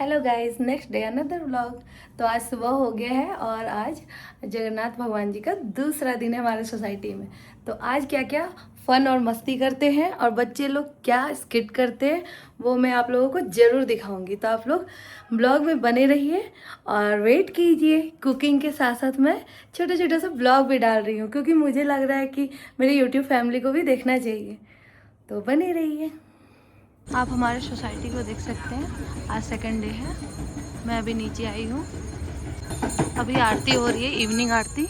Hello guys, next day another vlog. तो आज सुबह हो गया है और आज जगन्नाथ भगवान जी का दूसरा दिन है हमारे सोसाइटी में। तो आज क्या क्या फन और मस्ती करते हैं और बच्चे लोग क्या स्किट करते हैं वो मैं आप लोगों को ज़रूर दिखाऊंगी। तो आप लोग ब्लॉग में बने रहिए और वेट कीजिए। कुकिंग के साथ साथ मैं छोटे छोटे से ब्लॉग भी डाल रही हूँ क्योंकि मुझे लग रहा है कि मेरी यूट्यूब फैमिली को भी देखना चाहिए। तो बने रहिए। आप हमारे सोसाइटी को देख सकते हैं। आज सेकंड डे है। मैं अभी नीचे आई हूँ। अभी आरती हो रही है, इवनिंग आरती।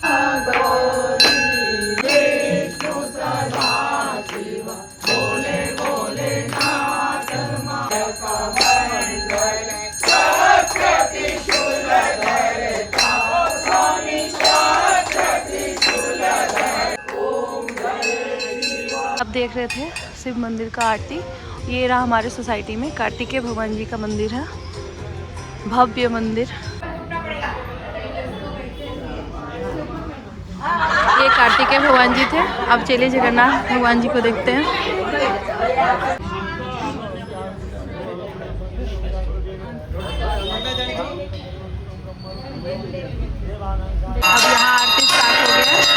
अब देख रहे थे शिव मंदिर का आरती। ये रहा हमारे सोसाइटी में कार्तिकेय भगवान जी का मंदिर है, भव्य मंदिर। ये कार्तिकेय भगवान जी थे। अब चलिए जगन्नाथ भगवान जी को देखते हैं। अब यहाँ आरती स्टार्ट हो गया है।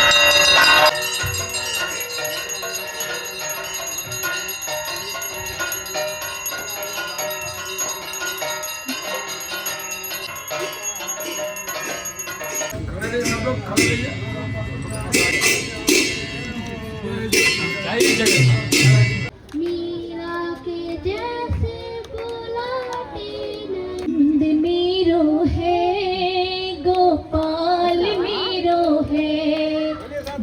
मीरा के जैसे बुलाते नंद मेरो है, गोपाल मेरो है,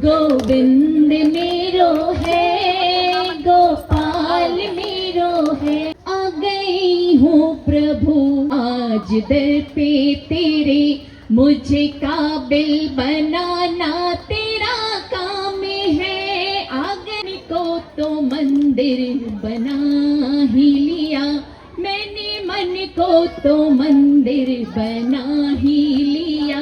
गोविंद मेरो है, गोपाल मेरो है। आ गई हूँ प्रभु आज दर पे तेरे, मुझे काबिल बनाना तेरा काम है। आंगन को तो मंदिर बना ही लिया मैंने, मन को तो मंदिर बना ही लिया।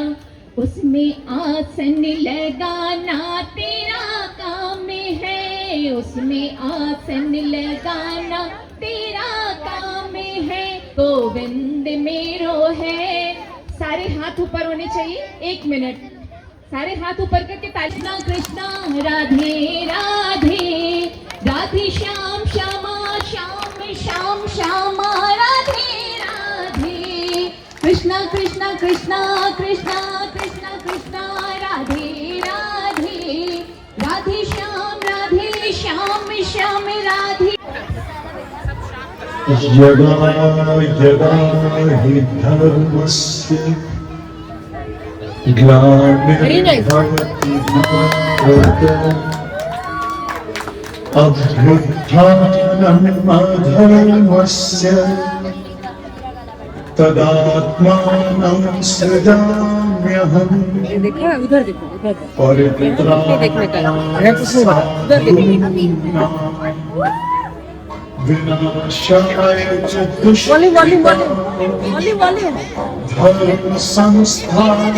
उसमें आसन लगाना तेरा काम है, उसमें आसन लगाना तेरा काम है। गोविंद मेरो है। सारे हाथ ऊपर होने चाहिए। 1 मिनट, सारे हाथ ऊपर करके कृष्णा कृष्णा राधे राधे, राधे श्याम श्यामा श्याम श्याम श्यामा, राधे राधे। कृष्णा कृष्णा कृष्णा कृष्णा कृष्णा कृष्णा, राधे राधे, राधे श्याम श्याम श्याम, राधे। जगा जगा हि धर्मस्य ग्लानिर्भवति भारत, अभ्युत्थानम् अधर्मस्य तदात्मानं सृजाम्यहम्। उधर देखो, उधर परित्राणाय विनाशाय च दुष्कृताम् धर्म संस्थापनार्थाय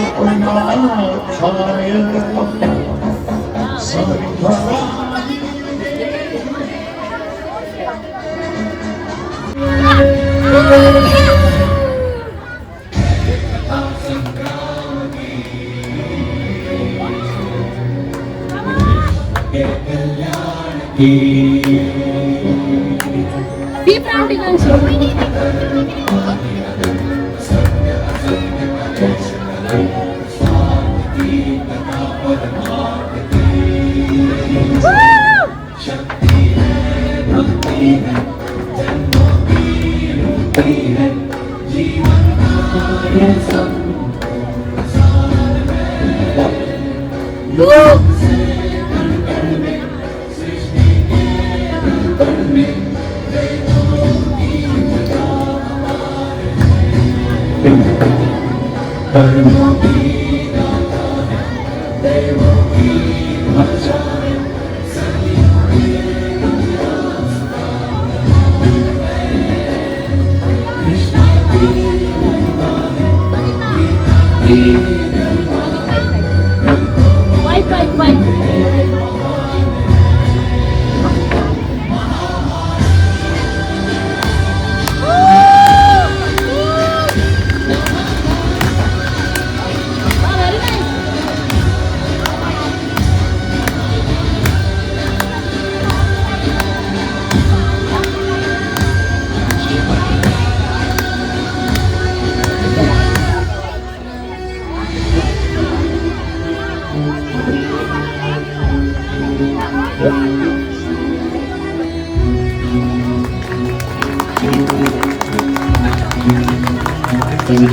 इतनी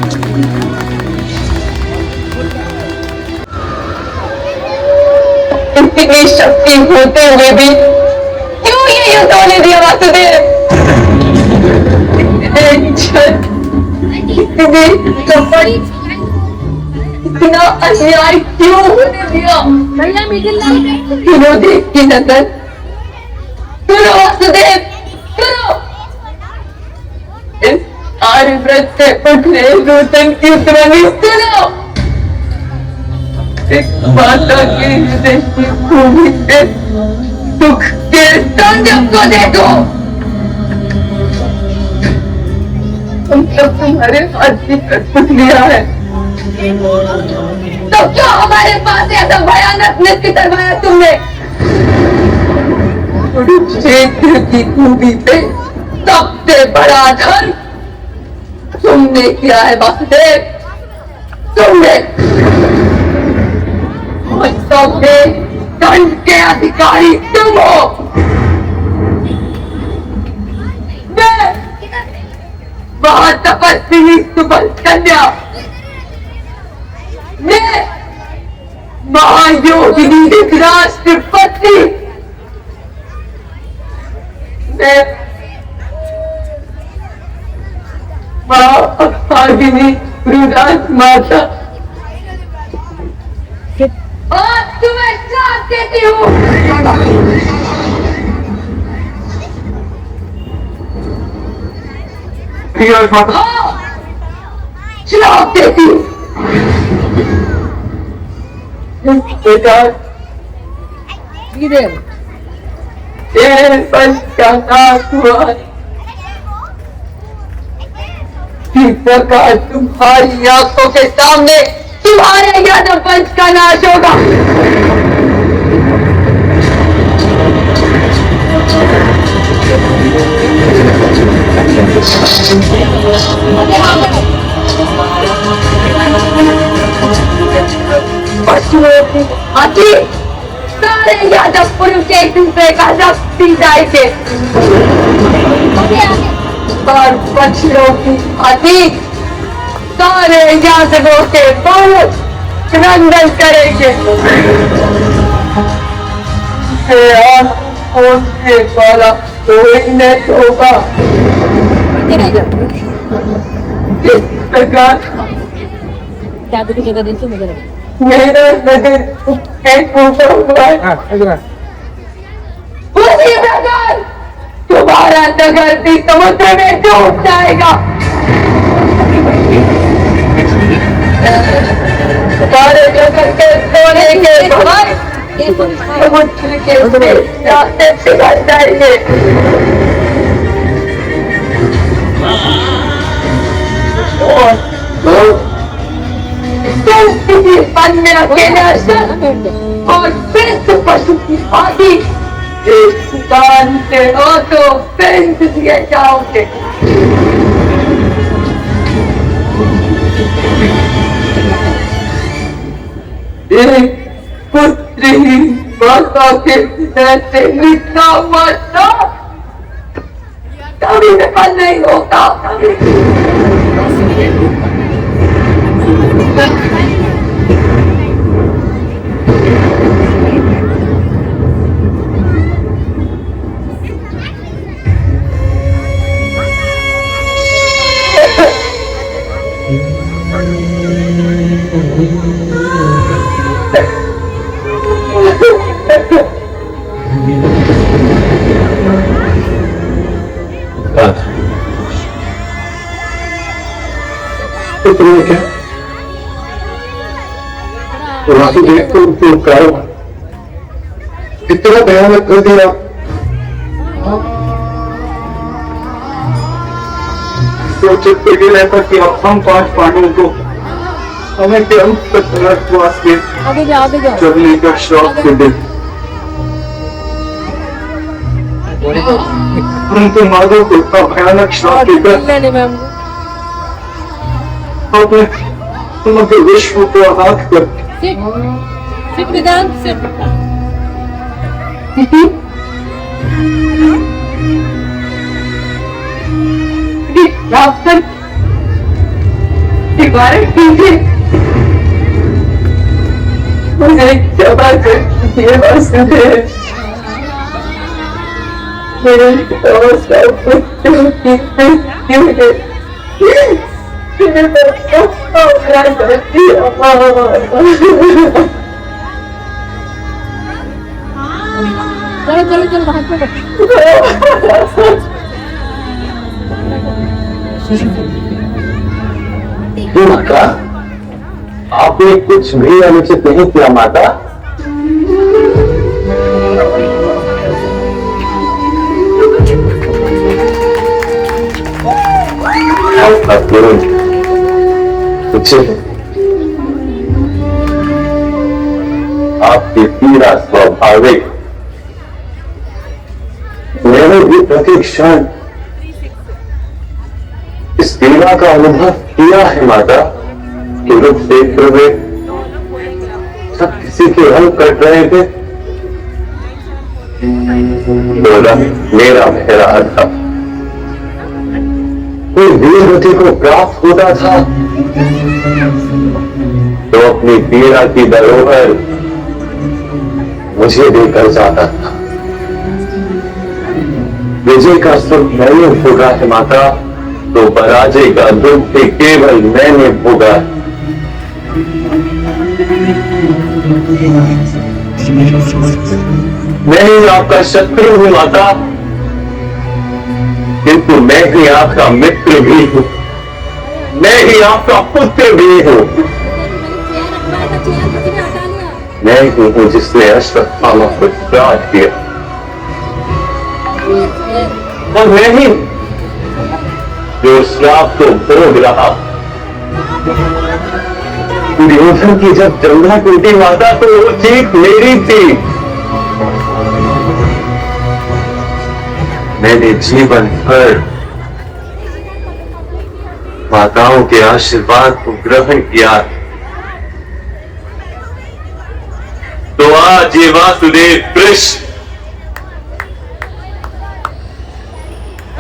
शक्ति होते हुए भी क्यों ये युद्ध होने दिया वासुदेव? इतनी कपट, इतना अन्याय क्यों होने दिया? विरोधी की नजर सुनो वासुदेव, सुनो। इस आर्यव्रत से उठने नूतन की ध्वनि सुनो। एक माता के हृदय की भूमि पे दुख के तांडव को देखो। हम सब तुम्हारे हाथ की कटपुट लिया है, तो क्यों हमारे पास ऐसा भयानक नृत्य करवाया तुमने? क्षेत्र की भूमि पे सबसे बड़ा धन तुमने किया है वासुदेव, तुमने। सबके दंड के अधिकारी तुम हो। वहां तपस्वी सुबल कन्या, महायोगिनी राष्ट्रपति, महाभागिनी गुरुदास माता, और तुम्हें श्राप देती हूँ। श्राप देती हूँ। बेटा, ये पंच का नाश हुआ, इस प्रकार तुम्हारी आंखों के सामने तुम्हारे यादव पंच का नाश होगा। पशुओं की हाथी सारे यादव पुरुष एक दूसरे का रक्त पी जाएंगे, और पशुओं की हाथी सारे यादवों के बहुत क्रंदन करेंगे। होने वाला कोई नहीं होगा। इस प्रकार मेरा नगर ऊपर हुआ है। उसी प्रकार तुम्हारा नगर भी समुद्र में डूब जाएगा। तुम्हारे नगर के सोने के भवन समुद्र के रास्ते पिघल जाएंगे। और किसी वन में अकेले और फिर पशु की भांति एक दुकान से हो तो फेंक दिए जाओगे। एक पुत्री माता के से लिखा हुआ था, कभी निकल नहीं होता। तो तुमने क्या वासुदेव को उपयोग करो इतना भयानक कर दिया। सोचित पे ये रहता कि अब हम 5 पांडवों को हमें के अंत तक नरकवास के चलने का श्राप दे दे, परंतु माधव को इतना भयानक श्राप देकर समग्र विश्व को अनाथ कर निवारण कीजिए, मुझे क्षमा कर दीजिए वासुदेव। मेरे सब कुछ चलो चलो चलो हाथ में माता, आपने कुछ भी अनुचित नहीं किया माता। आपकी पीड़ा स्वाभाविक, मैंने भी प्रति क्षण इस पीड़ा का अनुभव किया है माता। कि लोग क्षेत्र में सब किसी के रंग कट रहे थे, बोला मेरा बहरा था, कोई वीरवती को प्राप्त होता था तो अपनी पीड़ा की धरोहर मुझे देकर जाता था। विजय का सुख मैंने भोगा है माता, तो पराजय का दुख भी केवल मैंने भोगा है। मैं ही आपका शत्रु हूं माता, किंतु मैं ही आपका मित्र भी हूं, मैं ही आपका पुत्र भी हूं। मैं ही हूं जिसने अश्वत्थामा को श्राप दिया, और मैं ही जो श्राप को भोग रहा। दुर्योधन की जब जंघा टूटी माता तो वो चीख मेरी थी। मैंने जीवन भर माताओं के आशीर्वाद को ग्रहण किया, तो आज ये वासुदेव कृष्ण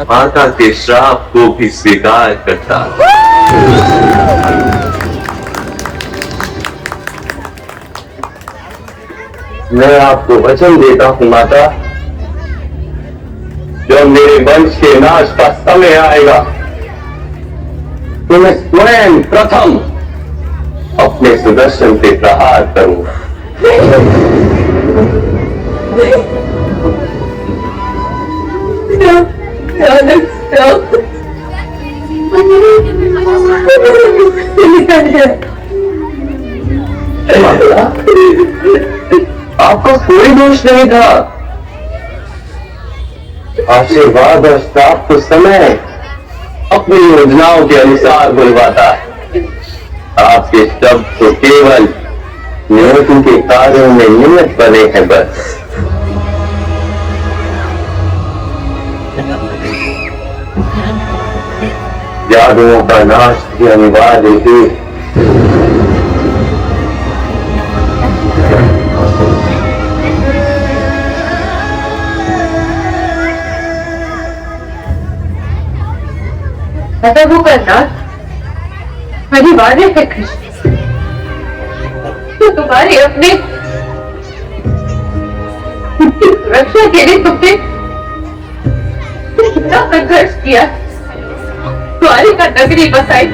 माता के श्राप को भी स्वीकार करता है। मैं आपको वचन देता हूं माता, जब मेरे वंश के नाश का समय आएगा तो मैं स्वयं प्रथम अपने सुदर्शन से प्रहार करूंगा। आपको कोई दोष नहीं था। आशीर्वाद और श्राप को समय अपनी योजनाओं के अनुसार बुलवाता है। आपके शब्द तो केवल नियति के कार्यों में नियत बने हैं बस। जादुओं का नाश भी अनिवार्य है। वो करना अनिवार्य है कृष्ण, तो तुम्हारे अपने सुरक्षा के लिए तुमने कितना संघर्ष किया, द्वारिका नगरी बसाई,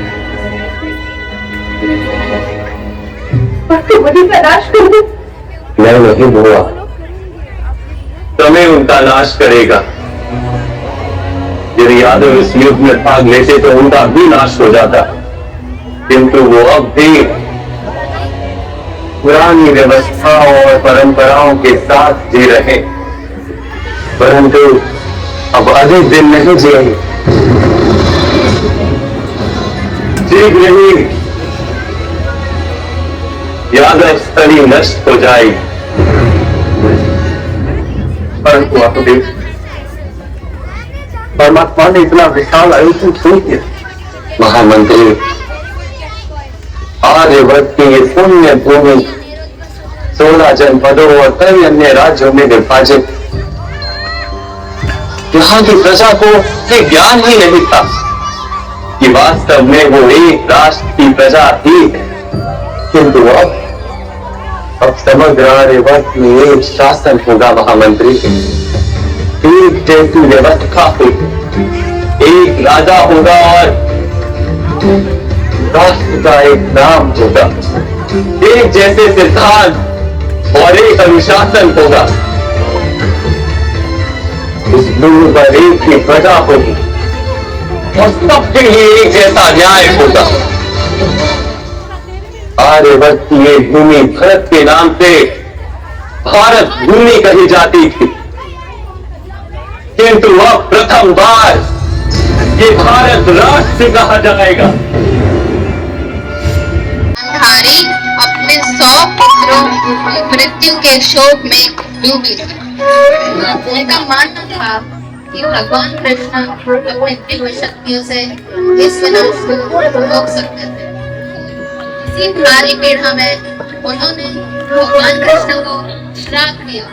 और तुम उन्हीं का नाश कर दो। मैं नहीं बोला, समय उनका नाश करेगा। यदि यादव इस युद्ध में भाग लेते तो उनका भी नाश हो जाता, किंतु वो अब भी पुरानी व्यवस्थाओं और परंपराओं के साथ जी रहे, परंतु अब अधिक दिन नहीं जिएंगे। शीघ्र ही यादव स्थली नष्ट हो जाएगी। परंतु आप देख, परमात्मा ने इतना विशाल आयोजन क्यों किया? महामंत्री, आर्यवर्त की ये पुण्य भूमि 16 जनपदों और कई अन्य राज्यों में विभाजित, यहाँ की प्रजा को ये ज्ञान ही नहीं था कि वास्तव में वो एक राष्ट्र की प्रजा थी, किंतु अब समग्र आर्यवर्त में एक शासन होगा महामंत्री, एक जैसी व्यवस्था होगी, एक राजा होगा और राष्ट्र का एक नाम होगा, एक जैसे सिद्धांत और एक अनुशासन होगा। इस भूमि पर एक ही प्रजा होगी और सबके लिए एक जैसा न्याय होगा। आर्यवर्त की ये भूमि भारत के नाम से भारत भूमि कही जाती थी, किंतु अब प्रथम बार ये भारत राष्ट्र कहा जाएगा। अंधारी अपने 100 पुत्रों की मृत्यु के शोक में डूबी थी। उनका मानना था कि भगवान कृष्ण अपनी दिव्य शक्तियों से इस विनाश को रोक सकते थे। इसी भारी पीड़ा में उन्होंने भगवान कृष्ण को श्राप दिया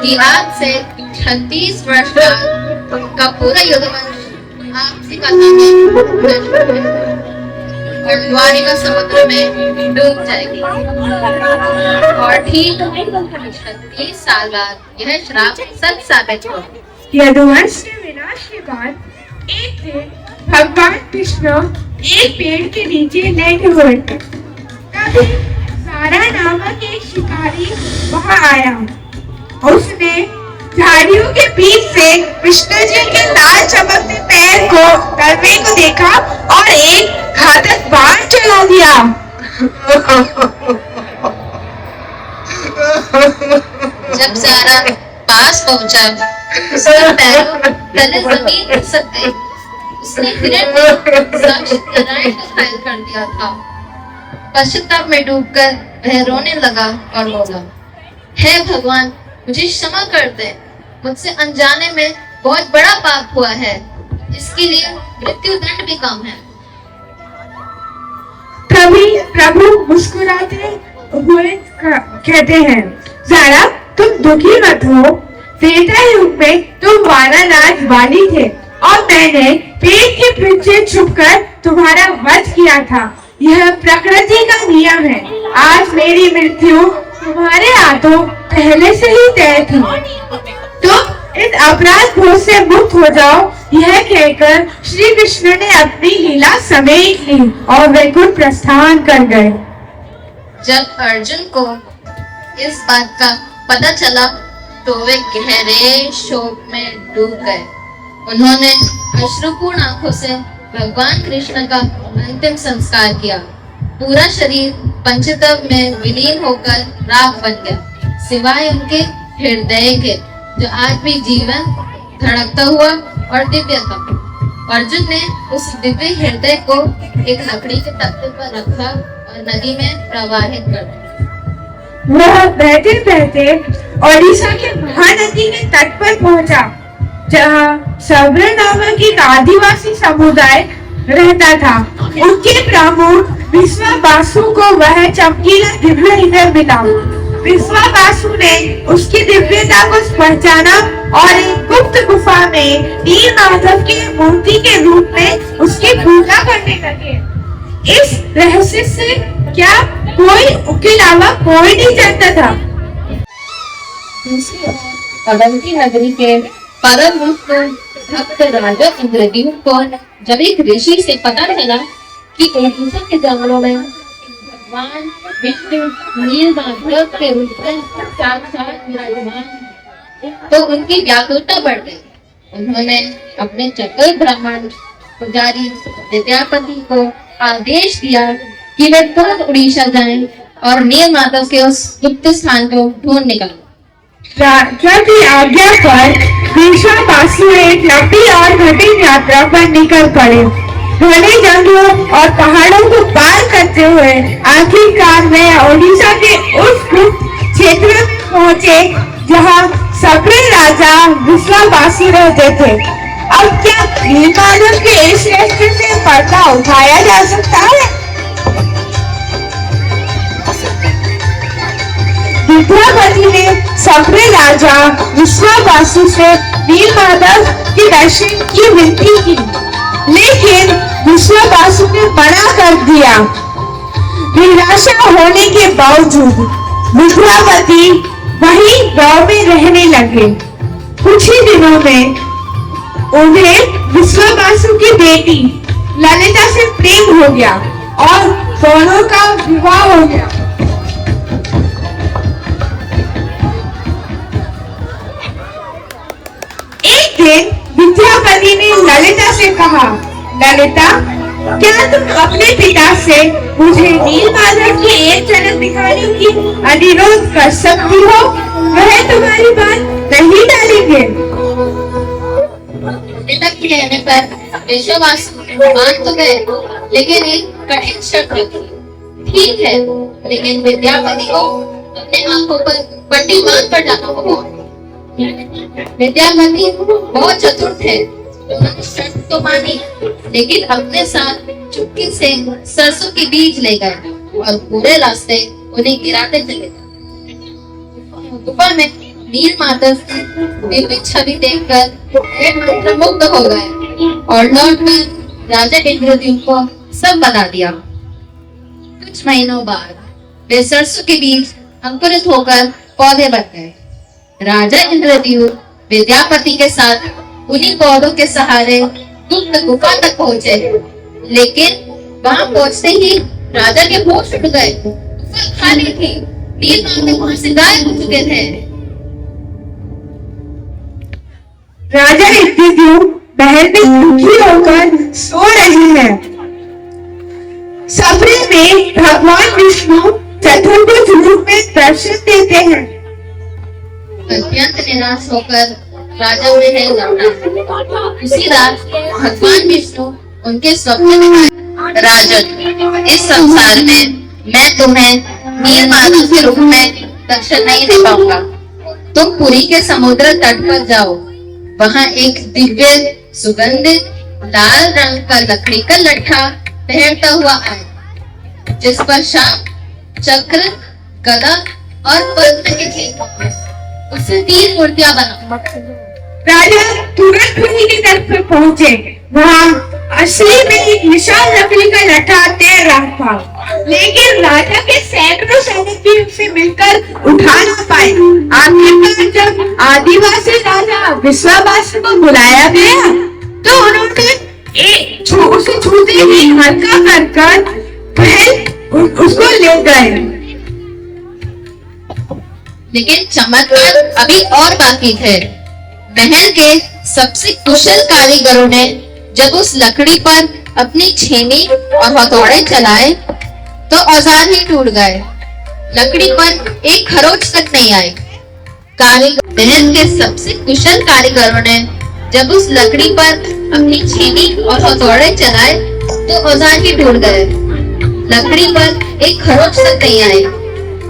कि आज से 36 वर्ष बाद उनका पूरा युद्धवंश आपसी कथा में नष्ट हो जाएगा और द्वारिका समुद्र में डूब जाएगी। और ठीक 36 साल बाद यह श्राप सच साबित हुआ। यदुवंश के विनाश के बाद एक दिन भगवान कृष्ण एक पेड़ के नीचे लेटे हुए थे। तभी सारा नामक एक शिकारी वहां आया। उसने झाड़ियों के बीच से विष्णु जी के लाल चमकते पैर को तलवे को देखा और एक घातक बाण चला दिया। जब सारा पास पहुंचा, उसके पैरों तले जमीन खिसक गई। उसने हिरण में साक्षात नारायण का घायल कर दिया था। पश्चाताप में डूबकर वह रोने लगा और बोला, हे भगवान, मुझे क्षमा कर दे। मुझसे अनजाने में बहुत बड़ा पाप हुआ है। इसके लिए मृत्यु दंड भी कम है। तभी प्रभु मुस्कुराते हुए कहते हैं, ज़रा तुम दुखी मत हो। त्रेता युग में तुम वानरराज वाली थे और मैंने पेड़ के पीछे छुपकर तुम्हारा वध किया था। यह प्रकृति का नियम है। आज मेरी मृत्यु तुम्हारे हाथों पहले से ही तय थी। तुम इस अपराध बोझ से मुक्त हो जाओ। यह कहकर श्री कृष्ण ने अपनी लीला समेट ली और वैकुंठ प्रस्थान कर गए। जब अर्जुन को इस बात का पता चला तो वे गहरे शोक में डूब गए। उन्होंने अश्रुपूर्ण आंखों से भगवान कृष्ण का अंतिम संस्कार किया। पूरा शरीर पंचतत्व में विलीन होकर राख बन गया, सिवाय उनके हृदय के, जो आज भी जीवन धड़कता हुआ और दिव्य था। अर्जुन ने उस दिव्य हृदय को एक लकड़ी के तख्ते पर रखा और नदी में प्रवाहित कर दिया। वह बहते बहते ओडिशा के महानदी के तट पर पहुंचा, जहाँ सब्र नामक एक आदिवासी समुदाय रहता था। उनके प्रमुख विश्वावासु को वह चमकीला दिव्य हृदय मिला। विश्वावासु ने उसकी दिव्यता को पहचाना और एक गुप्त गुफा में नीलमाधव की मूर्ति के रूप में उसकी पूजा करने लगे। इस रहस्य से क्या उसके अलावा कोई नहीं जानता था। दूसरी ओर अवंती नगरी के परम भक्त राजा इंद्रद्युम्न को जब एक ऋषि से पता चला कि ओडिशा के जंगलों में भगवान विष्णु नीलमाधव के रूप में साक्षात विराजमान, तो उनकी व्याकुलता बढ़ गई। उन्होंने अपने चतुर ब्राह्मण पुजारी विद्यापति को आदेश दिया कि वे तुरंत उड़ीसा जाएं और नीलमाधव के उस गुप्त स्थान को ढूंढ निकालें। राजा की आज्ञा पर विश्वावासु एक लंबी और कठिन यात्रा पर निकल पड़े। घने जंगलों और पहाड़ों को पार करते हुए आखिरकार वे ओडिशा के उस गुप्त क्षेत्र में पहुंचे जहां सब्र राजा विश्वावासु रहते थे। अब क्या नीलमाधव के इस रहस्य से पर्दा उठाया जा सकता है? विद्यापति ने सब्र राजा विश्वावासु से नीलमाधव के दर्शन की विनती की, लेकिन विश्वावासु ने मना कर दिया। निराशा होने के बावजूद विद्यापति वही गांव में रहने लगे। कुछ ही दिनों में उन्हें विश्वावासु की बेटी ललिता से प्रेम हो गया और दोनों का विवाह हो गया। एक दिन विद्यापति ने ललिता से कहा, ललिता, क्या तुम अपने पिता से मुझे नीलमाधव के एक झलक दिखाने की अनुरोध कर सकती हो? वह तुम्हारी बात नहीं टालेंगे। पिता के कहने पर विश्वावासु मान तो गए, लेकिन एक कठिन शर्त रखी। ठीक है, लेकिन विद्यापति को अपने आंखों पर पट्टी बांध कर जाना होगा। विद्यापति बहुत चतुर थे। उन्होंने शर्त तो मानी, लेकिन अपने साथ चुपके से सरसों के बीज ले गए और पूरे रास्ते उन्हें गिराते चले। ऊपर में नीलमाधव की दिव्य छवि देखकर वे मंत्रमुग्ध हो गए और लौटकर राजा इंद्रद्युम्न को सब बता दिया। कुछ महीनों बाद वे सरसों के बीज अंकुरित होकर पौधे बन गए। राजा इंद्रद्युम्न विद्यापति के साथ उन्हीं पौधों के सहारे गुप्त गुफा तक पहुंचे, लेकिन वहां पहुंचते ही राजा के होश उड़ गए। गुफा खाली थी, नीलमाधव वहां से गायब हो चुके थे। राजा इंद्रद्युम्न महल में दुखी होकर सो रहे हैं। सपने में भगवान विष्णु चतुर्भुज रूप में दर्शन देते हैं। अत्यंत निराश होकर राजा महल लौटा। उसी रात भगवान विष्णु उनके स्वप्न में आए। राजन, इस संसार में मैं तुम्हें नीलमाधव के रूप में दर्शन नहीं दे पाऊंगा। तुम पुरी के समुद्र तट पर जाओ। वहाँ एक दिव्य सुगंधित लाल रंग का लकड़ी का लट्ठा तैरता हुआ आए, जिस पर सांप, चक्र, गदा और पद्म के चिन्ह, उससे 3 मूर्तियां बना। राजा तुरंत पुरी की तट पर पहुंचे। वहाँ असली में एक विशाल लकड़ी का लट्ठा तैर रहा था, लेकिन राजा के सैकड़ों सैनिक भी उसे मिलकर उठा ना पाए। आखिरकार जब आदिवासी राजा विश्वावासु को बुलाया गया, तो उन्होंने उसे छूते ही हल्का कर उसको ले गए। लेकिन चमत्कार अभी और बाकी थे। महल के सबसे कुशल कारीगरों ने जब उस लकड़ी पर अपनी छेनी और हथौड़े चलाए, तो औजार ही टूट गए। लकड़ी पर एक खरोच तक नहीं आई। महल के सबसे कुशल कारीगरों ने जब उस लकड़ी पर अपनी छेनी और हथौड़े चलाए, तो औजार ही टूट गए। लकड़ी पर एक खरोच तक नहीं आई।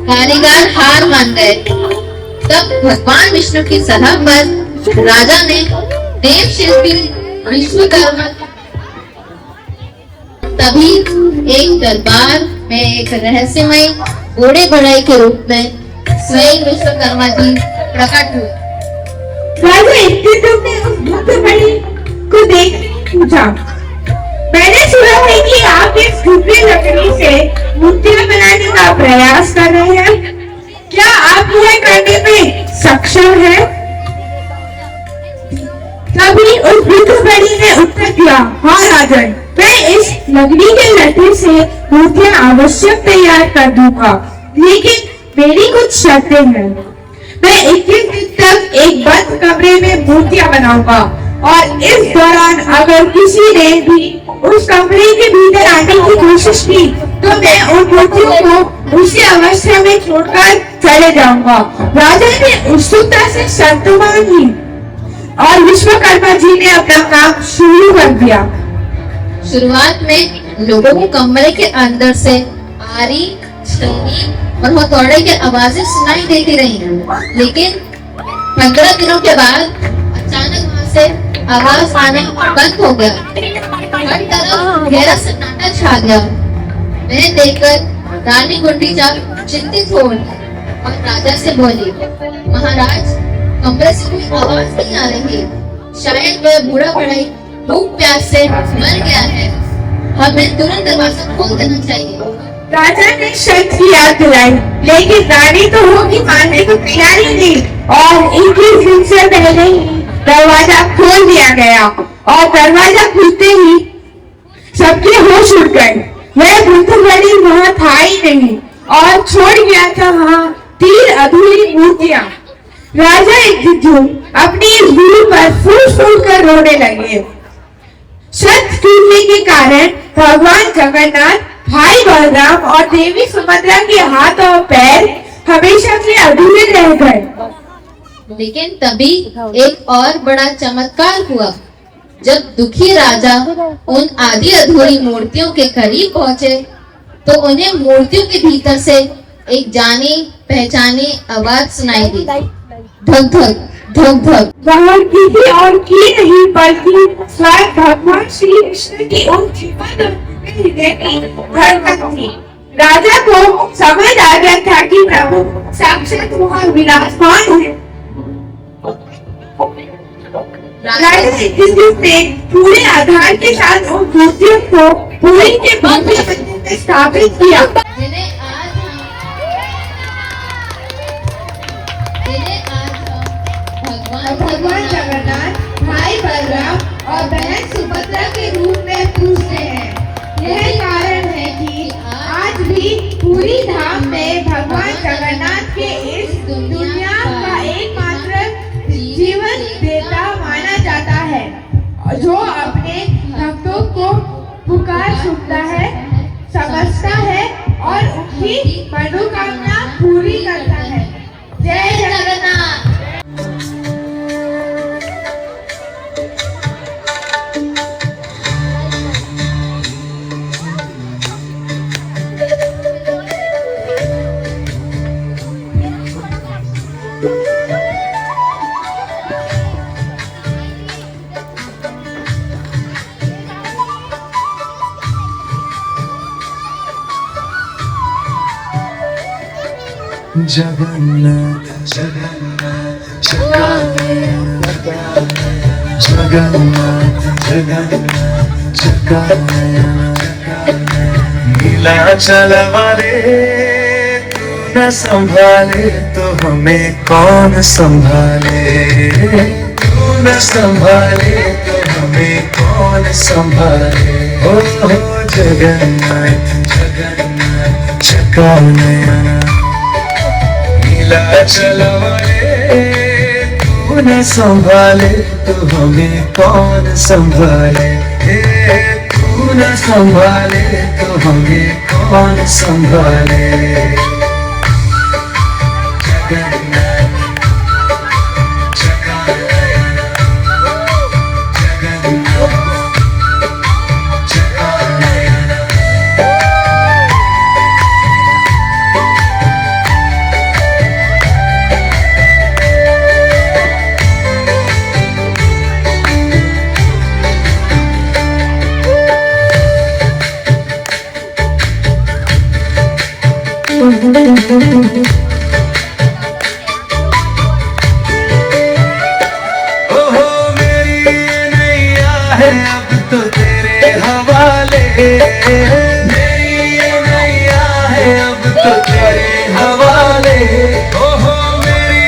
कारीगर हार मान गए। तब भगवान विष्णु की सलाह पर राजा ने देव शिल्पी विश्वकर्मा, तभी एक दरबार में एक रहस्यमय बूढ़े बढ़ई के रूप में स्वयं विश्वकर्मा जी प्रकट हुए। राजा इंद्रद्युम्न ने उस बुद्ध बड़ी को देख पूछा, मैंने सुना है कि आप इस दुबली लकड़ी से मूर्तियां बनाने का प्रयास कर रहे हैं। क्या आप यह करने में सक्षम हैं? तभी उस बुद्ध बड़ी ने उत्तर दिया, हाँ राजन, मैं इस लकड़ी के लट्ठे से मूर्तियां अवश्य तैयार कर दूंगा, लेकिन मेरी कुछ शर्तें हैं। मैं 21 दिन तक एक बंद कमरे में मूर्तियां बनाऊंगा, और इस दौरान अगर किसी ने भी उस कमरे के भीतर आने की कोशिश की, तो मैं उन मूर्तियों को उसी अवस्था में छोड़कर चले जाऊंगा। राजा ने उत्सुकता से शर्त मांगी और विश्वकर्मा जी ने अपना काम शुरू कर दिया। शुरुआत में लोगों को कमरे के अंदर से आरी, छेनी और हथौड़े की आवाजें सुनाई देती रही, लेकिन 15 दिनों के बाद अचानक वहां से आवाज आना बंद हो गया। हर तरफ गहरा सन्नाटा छा गया। वह देखकर रानी गुंडीचा चिंतित हो उठी और राजा से बोली, महाराज, कमरे से कोई आवाज नहीं आ रही। शायद वह बूढ़ा बढ़ई भूख प्यास से मर गया है। हमें तुरंत दरवाजा खोल देना चाहिए। राजा ने शर्त की याद दिलाई, लेकिन रानी तो होगी मानने को तैयार ही नहीं और 21 दिन से पहले ही दरवाजा खोल दिया गया और दरवाजा खुलते ही सबके होश उड़ गए। वह बुद्धबली वहाँ था ही नहीं और छोड़ गया था वहाँ 3 अधूरी मूर्तियाँ। राजा एकजुट अपनी इस भूल पर फूट कर रोने लगे। शर्त टूटने के कारण भगवान जगन्नाथ, भाई बलराम और देवी सुभद्रा के हाथ और पैर हमेशा के अधूरे रह गए। लेकिन तभी एक और बड़ा चमत्कार हुआ। जब दुखी राजा उन आधी अधूरी मूर्तियों के करीब पहुंचे तो उन्हें मूर्तियों के भीतर से एक जानी पहचानी आवाज सुनाई दी। धक धक धक धक। वह किसी और की नहीं बल्कि स्वयं भगवान श्री कृष्ण की उन जीवन हृदय की धड़कन थी। राजा को समझ आ गया था कि प्रभु साक्षात वहाँ विराजमान है। राजा ने पूरे आधार के साथ उन मूर्तियों को पुरी के भव्य मंदिर में स्थापित किया। भगवान जगन्नाथ, भाई बलराम और बहन सुभद्रा के रूप में पूजते हैं। यह कारण है कि आज भी पूरी धाम में भगवान जगन्नाथ के इस दुनिया का एकमात्र जीवन देता माना जाता है, जो अपने भक्तों को पुकार सुनता है, समझता है और उनकी मनोकामना पूरी करता है। जय जगन्नाथ। जगन्नाथ जगन्नाथ जगन्नाथ जगन्नाथ जगन्नाथ जगन्नाथ नीलाचल वाले तू न संभाले तो हमें कौन संभाले, तू न संभाले तो हमें कौन संभाले। ओ जगन्नाथ जगन्नाथ जगन्नाथ नीलाचल वाले तू न संभाले तो हमें कौन संभाले, तू न संभाले तो हमें कौन संभाले। जगन्नाथ जगन्नाथ जगन्नाथ ओहो मेरी नैया है अब तो तेरे हवाले, मेरी नैया है अब तो तेरे हवाले। ओहो मेरी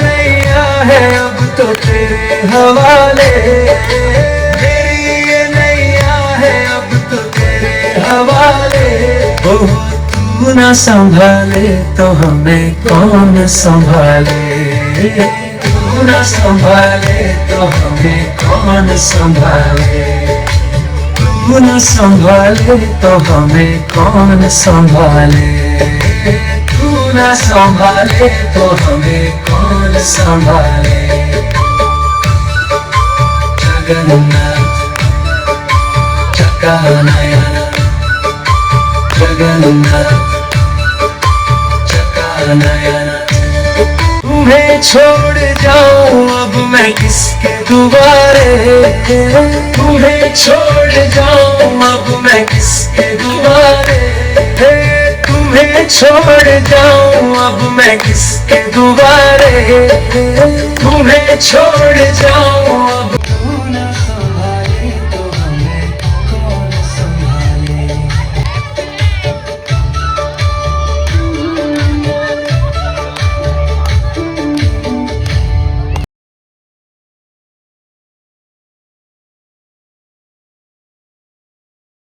नैया है अब तो तेरे हवाले, मेरी नैया है अब तो तेरे हवाले। ओहो तू न संभाले तो हमें कौन संभाले, तू न संभाले तो हमें कौन संभाले, तू न संभाले तो हमें कौन संभाले, तू न संभाले तो हमें कौन संभाले। जगन्नाथ जगन्नाथ जगन्नाथ जगन्नाथ तुम्हें छोड़ जाऊं अब मैं किसके दुआरे, तुम्हें छोड़ जाऊं अब मैं किसके दुआरे, तुम्हें छोड़ जाऊं अब मैं किसके दुआरे।